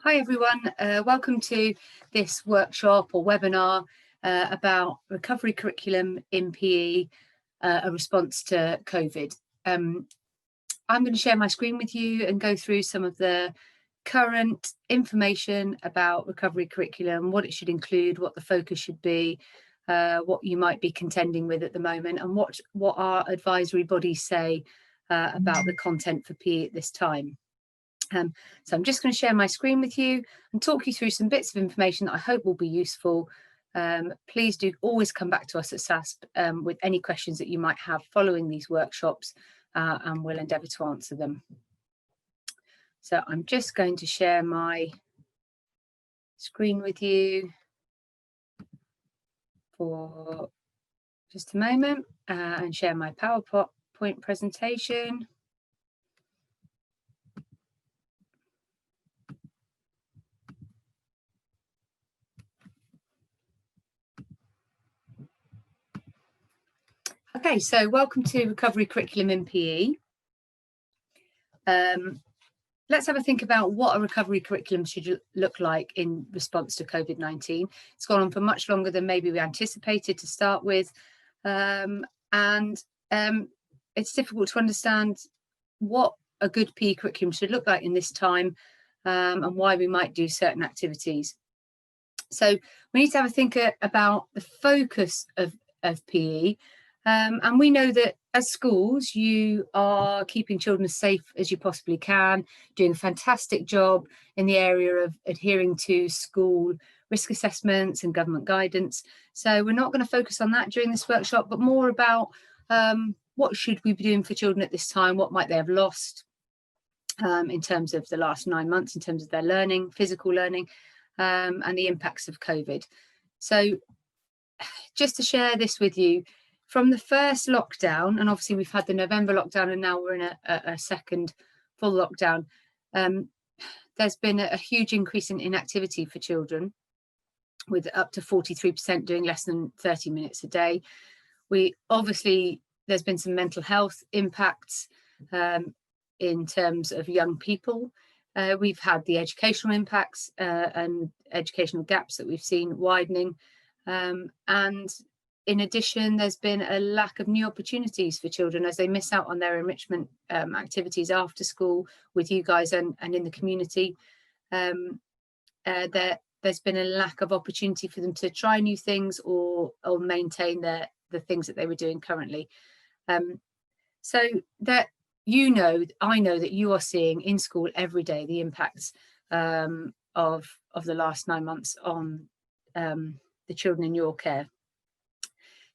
Hi everyone, welcome to this workshop or webinar about recovery curriculum in PE, a response to COVID. I'm going to share my screen with you and go through some of the current information about recovery curriculum, what it should include, what the focus should be, what you might be contending with at the moment, and what our advisory bodies say about the content for PE at this time. So I'm just going to share my screen with you and talk you through some bits of information that I hope will be useful. Please do always come back to us at SASP with any questions that you might have following these workshops, and we'll endeavour to answer them. So I'm just going to share my screen with you for just a moment and share my PowerPoint presentation. Okay, so welcome to Recovery Curriculum in PE. Let's have a think about what a recovery curriculum should look like in response to COVID-19. It's gone on for much longer than maybe we anticipated to start with, and it's difficult to understand what a good PE curriculum should look like in this time, and why we might do certain activities. So we need to have a think about the focus of PE. And we know that as schools, you are keeping children as safe as you possibly can, doing a fantastic job in the area of adhering to school risk assessments and government guidance. So we're not going to focus on that during this workshop, but more about what should we be doing for children at this time, what might they have lost in terms of the last 9 months, in terms of their learning, physical learning, and the impacts of COVID. So just to share this with you, from the first lockdown, and obviously we've had the November lockdown and now we're in a second full lockdown, there's been a huge increase in inactivity for children, with up to 43% doing less than 30 minutes a day. There's been some mental health impacts in terms of young people. We've had the educational impacts and educational gaps that we've seen widening, and in addition, there's been a lack of new opportunities for children as they miss out on their enrichment activities after school with you guys and in the community. There's been a lack of opportunity for them to try new things or maintain the things that they were doing currently. So that I know that you are seeing in school every day the impacts of the last 9 months on the children in your care.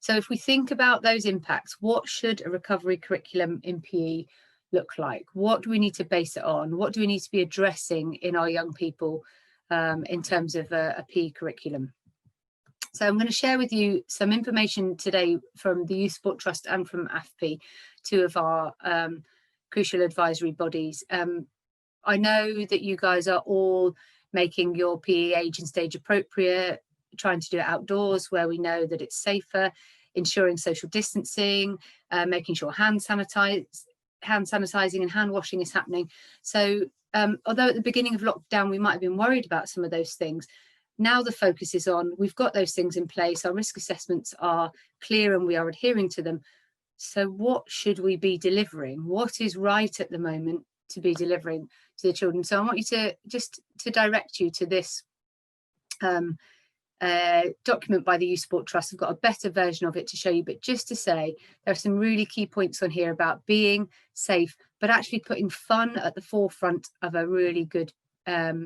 So if we think about those impacts, what should a recovery curriculum in PE look like? What do we need to base it on? What do we need to be addressing in our young people in terms of a PE curriculum? So I'm going to share with you some information today from the Youth Sport Trust and from AFPE, two of our crucial advisory bodies. I know that you guys are all making your PE age and stage appropriate, trying to do it outdoors where we know that it's safer, ensuring social distancing, making sure hand sanitizing and hand washing is happening. So although at the beginning of lockdown we might have been worried about some of those things, now the focus is on we've got those things in place, our risk assessments are clear and we are adhering to them. So what should we be delivering? What is right at the moment to be delivering to the children? So I want you to direct you to this document by the Youth Sport Trust. I've got a better version of it to show you, but just to say there are some really key points on here about being safe, but actually putting fun at the forefront of a really good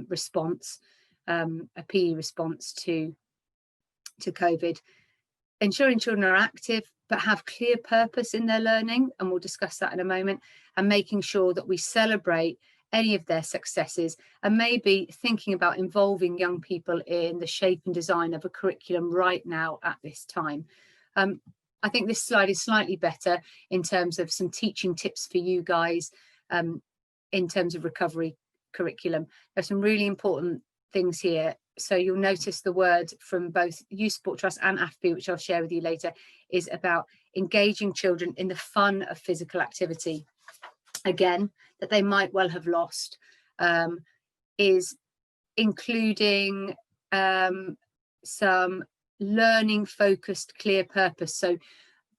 response, a PE response to COVID. Ensuring children are active but have clear purpose in their learning, and we'll discuss that in a moment, and making sure that we celebrate any of their successes, and maybe thinking about involving young people in the shape and design of a curriculum right now at this time. I think this slide is slightly better in terms of some teaching tips for you guys in terms of recovery curriculum. There's some really important things here. So you'll notice the word from both Youth Sport Trust and AFPE, which I'll share with you later, is about engaging children in the fun of physical activity. Again, that they might well have lost, is including some learning focused clear purpose. So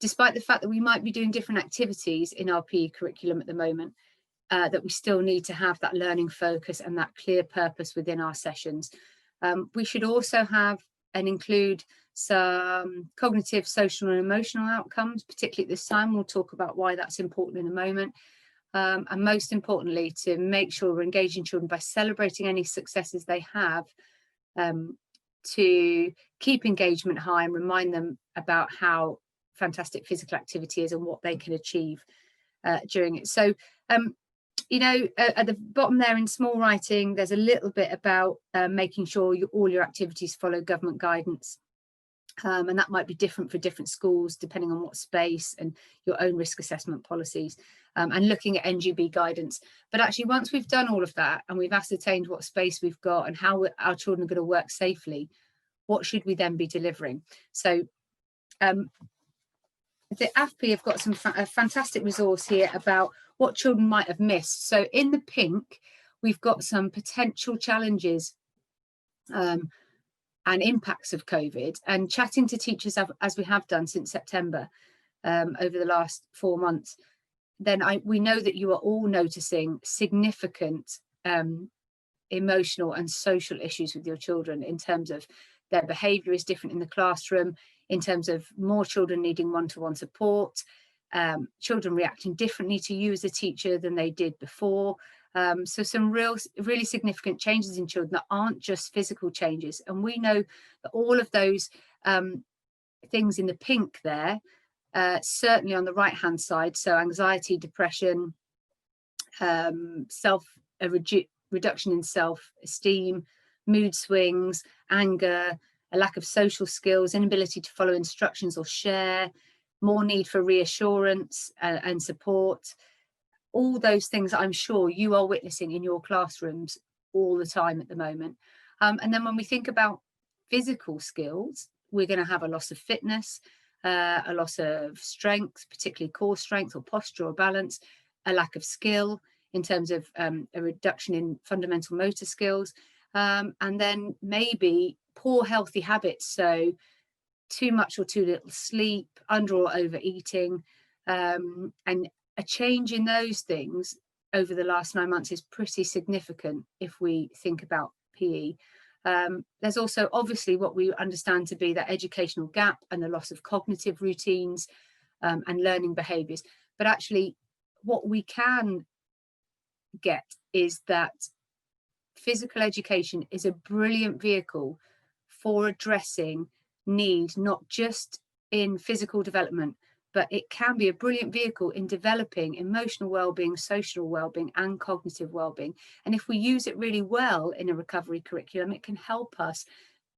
despite the fact that we might be doing different activities in our PE curriculum at the moment, that we still need to have that learning focus and that clear purpose within our sessions. We should also have and include some cognitive, social and emotional outcomes, particularly at this time. We'll talk about why that's important in a moment. And most importantly, to make sure we're engaging children by celebrating any successes they have, to keep engagement high and remind them about how fantastic physical activity is and what they can achieve during it. So, you know, at the bottom there in small writing, there's a little bit about making sure all your activities follow government guidance. And that might be different for different schools, depending on what space and your own risk assessment policies, and looking at NGB guidance. But actually, once we've done all of that and we've ascertained what space we've got and how our children are going to work safely, what should we then be delivering? So the AFPI have got a fantastic resource here about what children might have missed. So in the pink, we've got some potential challenges and impacts of COVID, and chatting to teachers as we have done since September over the last 4 months, then we know that you are all noticing significant emotional and social issues with your children in terms of their behaviour is different in the classroom, in terms of more children needing one-to-one support, children reacting differently to you as a teacher than they did before. So some really significant changes in children that aren't just physical changes. And we know that all of those things in the pink there, certainly on the right-hand side, so anxiety, depression, reduction in self-esteem, mood swings, anger, a lack of social skills, inability to follow instructions or share, more need for reassurance and support. All those things I'm sure you are witnessing in your classrooms all the time at the moment. And then when we think about physical skills, we're going to have a loss of fitness, a loss of strength, particularly core strength or posture or balance, a lack of skill in terms of a reduction in fundamental motor skills, and then maybe poor healthy habits, so too much or too little sleep, under or overeating, and a change in those things over the last 9 months is pretty significant if we think about PE. There's also obviously what we understand to be that educational gap and the loss of cognitive routines and learning behaviours. But actually what we can get is that physical education is a brilliant vehicle for addressing need, not just in physical development, but it can be a brilliant vehicle in developing emotional well-being, social well-being and cognitive well-being. And if we use it really well in a recovery curriculum, it can help us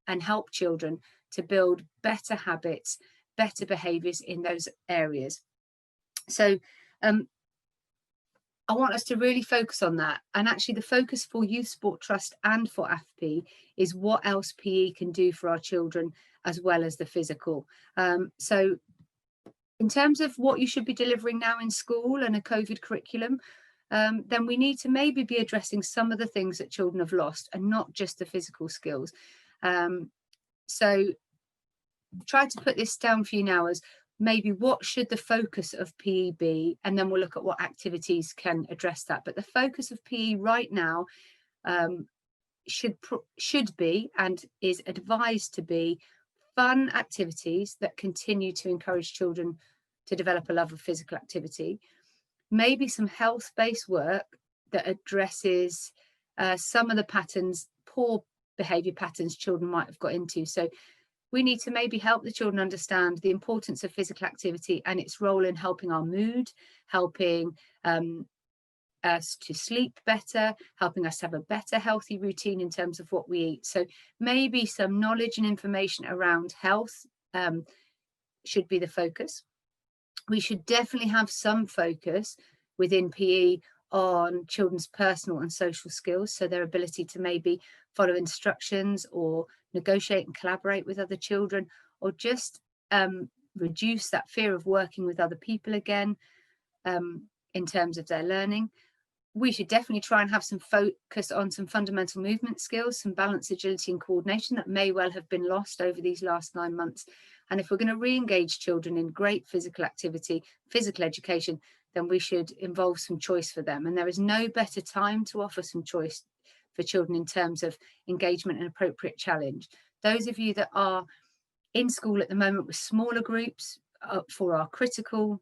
and help children to build better habits, better behaviours in those areas. So I want us to really focus on that. And actually the focus for Youth Sport Trust and for AFPI is what else PE can do for our children as well as the physical. So in terms of what you should be delivering now in school and a COVID curriculum, then we need to maybe be addressing some of the things that children have lost and not just the physical skills. So try to put this down for you now as maybe what should the focus of PE be, and then we'll look at what activities can address that. But the focus of PE right now should be and is advised to be fun activities that continue to encourage children to develop a love of physical activity, maybe some health-based work that addresses some of the patterns, poor behaviour patterns children might have got into. So we need to maybe help the children understand the importance of physical activity and its role in helping our mood, helping us to sleep better, helping us have a better healthy routine in terms of what we eat. So maybe some knowledge and information around health should be the focus. We should definitely have some focus within PE on children's personal and social skills, so their ability to maybe follow instructions or negotiate and collaborate with other children, or just reduce that fear of working with other people again in terms of their learning. we should definitely try and have some focus on some fundamental movement skills, some balance, agility and coordination that may well have been lost over these last 9 months. And if we're going to re-engage children in great physical activity, physical education, then we should involve some choice for them. And there is no better time to offer some choice for children in terms of engagement and appropriate challenge. Those of you that are in school at the moment with smaller groups for our critical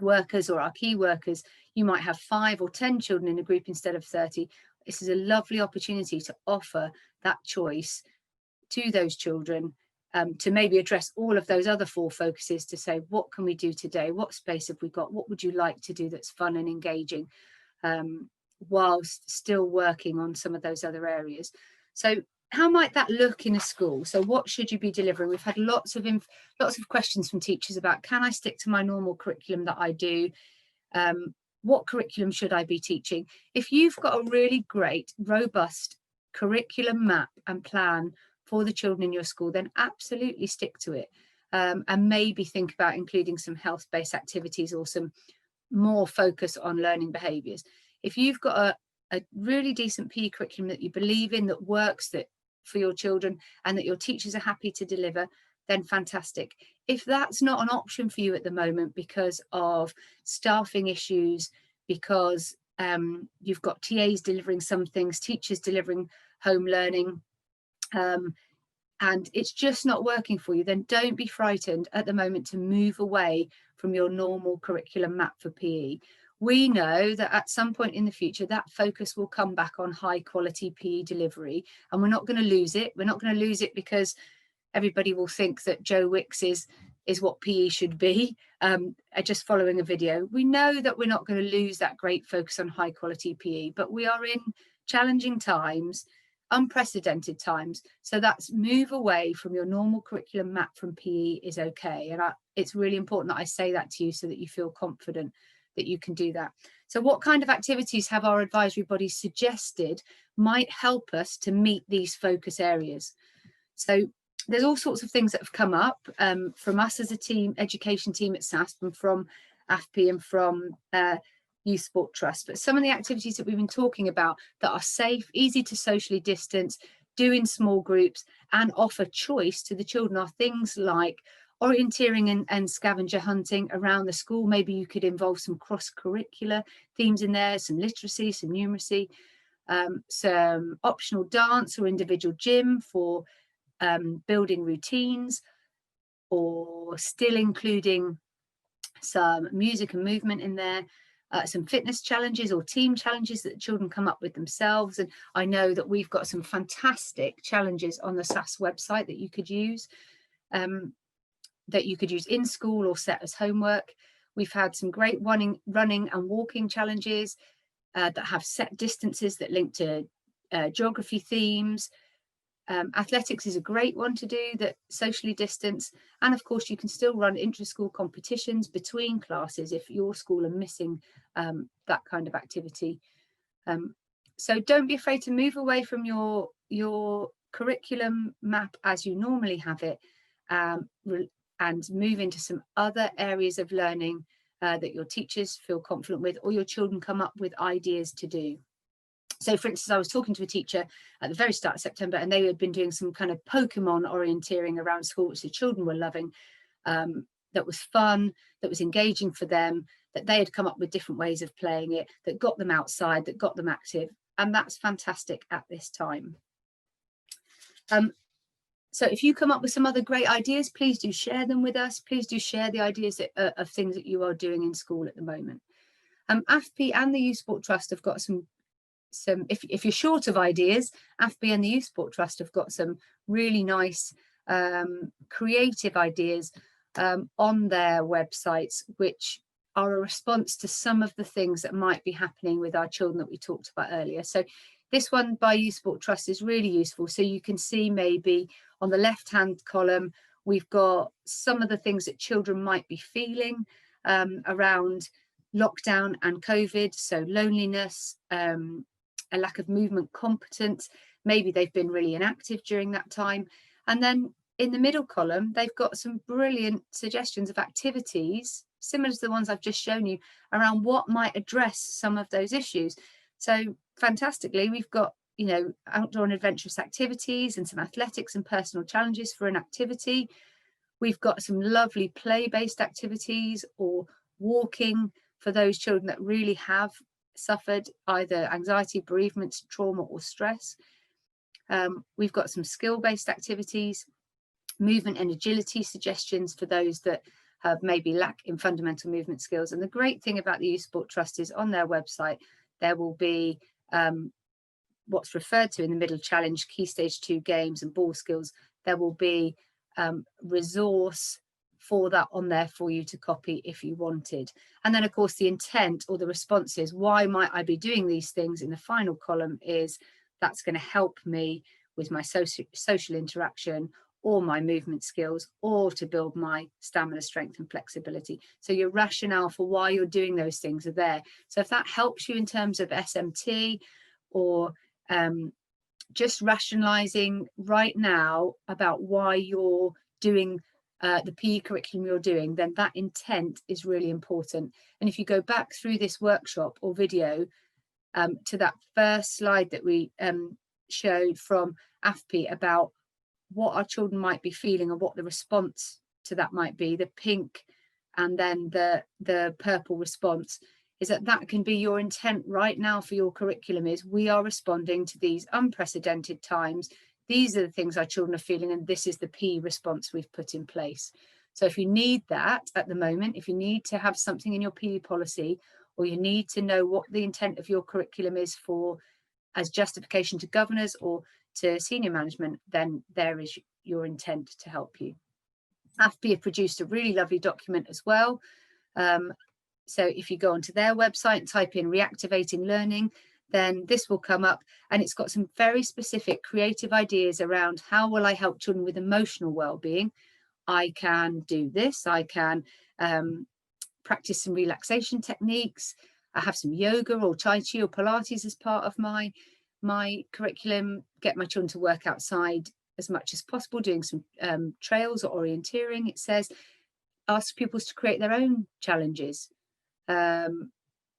workers or our key workers, you might have 5 or 10 children in a group instead of 30. This is a lovely opportunity to offer that choice to those children, to maybe address all of those other 4 focuses, to say, what can we do today? What space have we got? What would you like to do that's fun and engaging, whilst still working on some of those other areas? So how might that look in a school? So what should you be delivering? We've had lots of questions from teachers about, can I stick to my normal curriculum that I do? What curriculum should I be teaching? If you've got a really great, robust curriculum map and plan for the children in your school, then absolutely stick to it. And maybe think about including some health-based activities or some more focus on learning behaviours. If you've got a really decent PE curriculum that you believe in, that works for your children and that your teachers are happy to deliver, then fantastic. If that's not an option for you at the moment because of staffing issues, because you've got TAs delivering some things, teachers delivering home learning, and it's just not working for you, then don't be frightened at the moment to move away from your normal curriculum map for PE. We know that at some point in the future, that focus will come back on high quality PE delivery, and we're not going to lose it. We're not going to lose it because everybody will think that Joe Wicks is what PE should be, just following a video. We know that we're not going to lose that great focus on high quality PE, but we are in challenging times, unprecedented times. So that's move away from your normal curriculum map from PE is okay. And it's really important that I say that to you so that you feel confident that you can do that. So what kind of activities have our advisory bodies suggested might help us to meet these focus areas? So there's all sorts of things that have come up from us as a team, education team at SASP, and from AFPE and from Youth Sport Trust. But some of the activities that we've been talking about that are safe, easy to socially distance, do in small groups and offer choice to the children are things like orienteering and scavenger hunting around the school. Maybe you could involve some cross-curricular themes in there, some literacy, some numeracy, some optional dance or individual gym for building routines, or still including some music and movement in there, some fitness challenges or team challenges that children come up with themselves. And I know that we've got some fantastic challenges on the SAS website that you could use, in school or set as homework. We've had some great running and walking challenges that have set distances that link to geography themes. Athletics is a great one to do that socially distance, and of course you can still run intra-school competitions between classes if your school are missing that kind of activity. So don't be afraid to move away from your curriculum map as you normally have it, and move into some other areas of learning that your teachers feel confident with, or your children come up with ideas to do. So for instance, I was talking to a teacher at the very start of September, and they had been doing some kind of Pokemon orienteering around school, which the children were loving. That was fun, that was engaging for them, that they had come up with different ways of playing it, that got them outside, that got them active. And that's fantastic at this time. So if you come up with some other great ideas, please do share them with us. Please do share the ideas of things that you are doing in school at the moment. AFPE and the Youth Sport Trust have got some if you're short of ideas, AFPE and the Youth Sport Trust have got some really nice creative ideas on their websites, which are a response to some of the things that might be happening with our children that we talked about earlier. So this one by Youth Sport Trust is really useful. So you can see maybe on the left-hand column, we've got some of the things that children might be feeling around lockdown and COVID. So loneliness, a lack of movement competence, maybe they've been really inactive during that time. And then in the middle column, they've got some brilliant suggestions of activities, similar to the ones I've just shown you, around what might address some of those issues. So fantastically, we've got, you know, outdoor and adventurous activities and some athletics and personal challenges for an activity. We've got some lovely play-based activities or walking for those children that really have suffered either anxiety, bereavement, trauma or stress. We've got some skill-based activities, movement and agility suggestions for those that have maybe lack in fundamental movement skills. And the great thing about the Youth Sport Trust is on their website, there will be what's referred to in the middle challenge, Key Stage 2 games and ball skills. There will be resource for that on there for you to copy if you wanted. And then of course the intent or the responses, why might I be doing these things, in the final column is that's going to help me with my social interaction or my movement skills, or to build my stamina, strength and flexibility. So your rationale for why you're doing those things are there. So if that helps you in terms of SMT, or just rationalizing right now about why you're doing the PE curriculum you're doing, then that intent is really important. And if you go back through this workshop or video to that first slide that we showed from AFPI about what our children might be feeling and what the response to that might be, the pink and then the purple response, is that can be your intent right now for your curriculum. Is we are responding to these unprecedented times. These are the things our children are feeling, and this is the P response we've put in place. So if you need that at the moment, if you need to have something in your PE policy, or you need to know what the intent of your curriculum is for as justification to governors or to senior management, then there is your intent to help you. AFPI have produced a really lovely document as well. So if you go onto their website and type in reactivating learning, then this will come up, and it's got some very specific creative ideas around how will I help children with emotional well-being. I can do this, I can practice some relaxation techniques, I have some yoga or Tai Chi or Pilates as part of my curriculum, get my children to work outside as much as possible, doing some trails or orienteering. It says ask pupils to create their own challenges.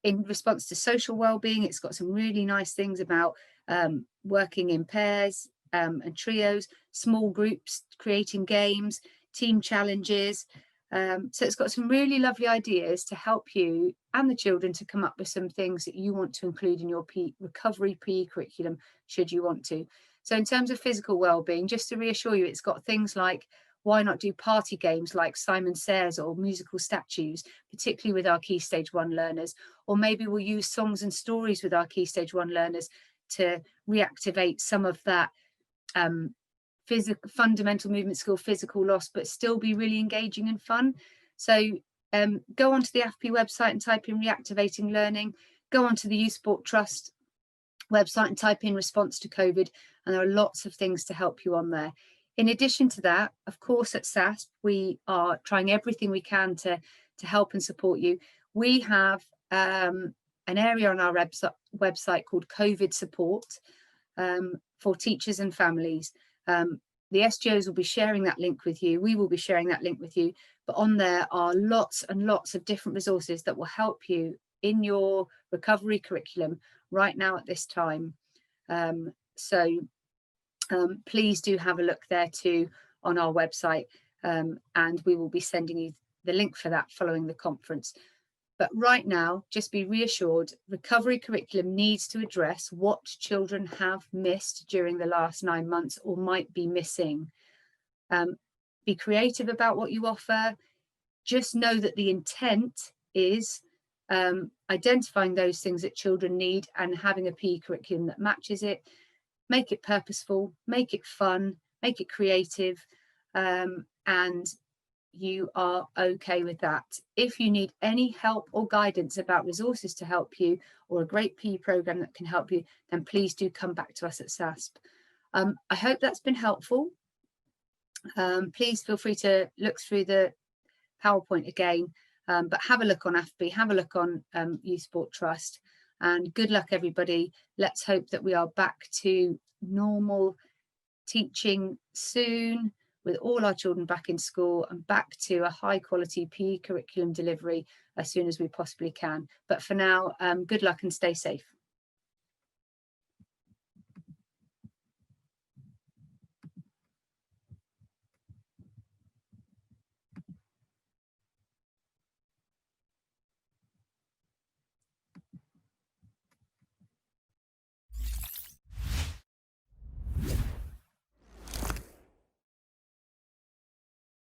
In response to social well-being, it's got some really nice things about working in pairs and trios, small groups, creating games, team challenges. So it's got some really lovely ideas to help you and the children to come up with some things that you want to include in your recovery PE curriculum, should you want to. So in terms of physical well-being, just to reassure you, it's got things like, why not do party games like Simon Says or musical statues, particularly with our Key Stage 1 learners, or maybe we'll use songs and stories with our Key Stage 1 learners to reactivate some of that fundamental movement skill, physical loss, but still be really engaging and fun. So go onto the AFPI website and type in reactivating learning, go onto the Youth Sport Trust website and type in response to COVID, and there are lots of things to help you on there. In addition to that, of course, at SASP, we are trying everything we can to help and support you. We have an area on our website called COVID support for teachers and families. The SGOs will be sharing that link with you. We will be sharing that link with you. But on there are lots and lots of different resources that will help you in your recovery curriculum right now at this time. Please do have a look there too on our website, and we will be sending you the link for that following the conference. But right now, just be reassured, recovery curriculum needs to address what children have missed during the last 9 months or might be missing. Be creative about what you offer. Just know that the intent is identifying those things that children need and having a PE curriculum that matches it. Make it purposeful, make it fun, make it creative, and you are okay with that. If you need any help or guidance about resources to help you, or a great PE program that can help you, then please do come back to us at SASP. I hope that's been helpful. Please feel free to look through the PowerPoint again, but have a look on AFPI, have a look on Youth Sport Trust, and good luck everybody. Let's hope that we are back to normal teaching soon, with all our children back in school and back to a high quality PE curriculum delivery as soon as we possibly can. But for now, good luck and stay safe.